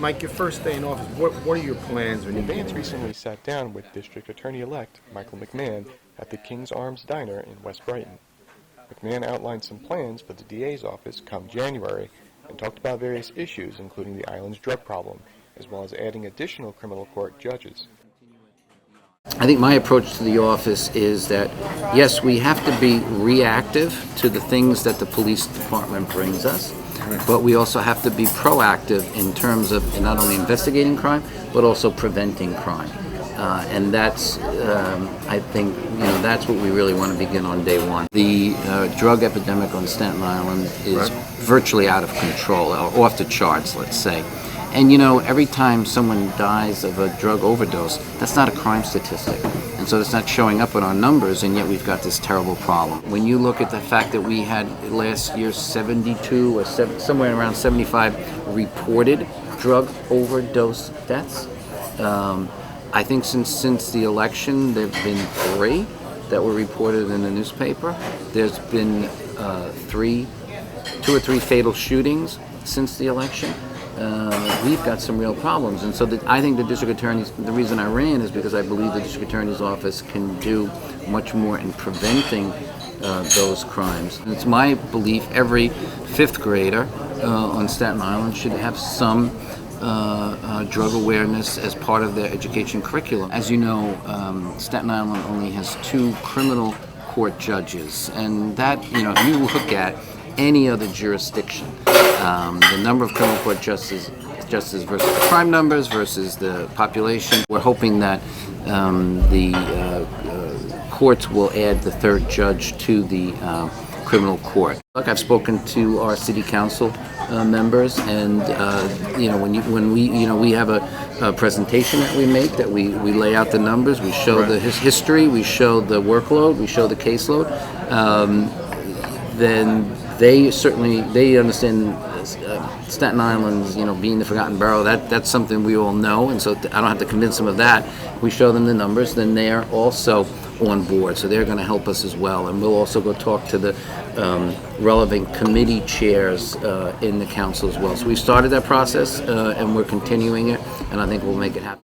Mike, your first day in office, what are your plans? Vance recently sat down with District Attorney-elect Michael McMahon at the King's Arms Diner in West Brighton. McMahon outlined some plans for the DA's office come January and talked about various issues, including the island's drug problem, as well as adding additional criminal court judges. I think my approach to the office is that, yes, we have to be reactive to the things that the police department brings us, but we also have to be proactive in terms of not only investigating crime, but also preventing crime. And that's, I think, that's what we really want to begin on day one. The drug epidemic on Staten Island is virtually out of control, or off the charts, let's say. And every time someone dies of a drug overdose, that's not a crime statistic. And so it's not showing up in our numbers, and yet we've got this terrible problem. When you look at the fact that we had last year 72 or somewhere around 75 reported drug overdose deaths, I think since the election there have been 3 that were reported in the newspaper. There's been 2 or 3 fatal shootings since the election. We've got some real problems, and so I think the district attorney's, the reason I ran is because I believe the district attorney's office can do much more in preventing those crimes. And it's my belief every 5th grader on Staten Island should have some drug awareness as part of their education curriculum. As you know, Staten Island only has 2 criminal court judges, and that, if you look at any other jurisdiction, the number of criminal court justices versus the crime numbers versus the population. We're hoping that the courts will add the 3rd judge to the criminal court. Look, I've spoken to our city council members, and when we have a presentation that we make, that we lay out the numbers, we show the history, we show the workload, we show the caseload. Then they understand Staten Island's, being the forgotten borough. That's something we all know, and so I don't have to convince them of that. We show them the numbers, then they're also on board, so they're going to help us as well. And we'll also go talk to the relevant committee chairs in the council as well. So we've started that process, and we're continuing it, and I think we'll make it happen.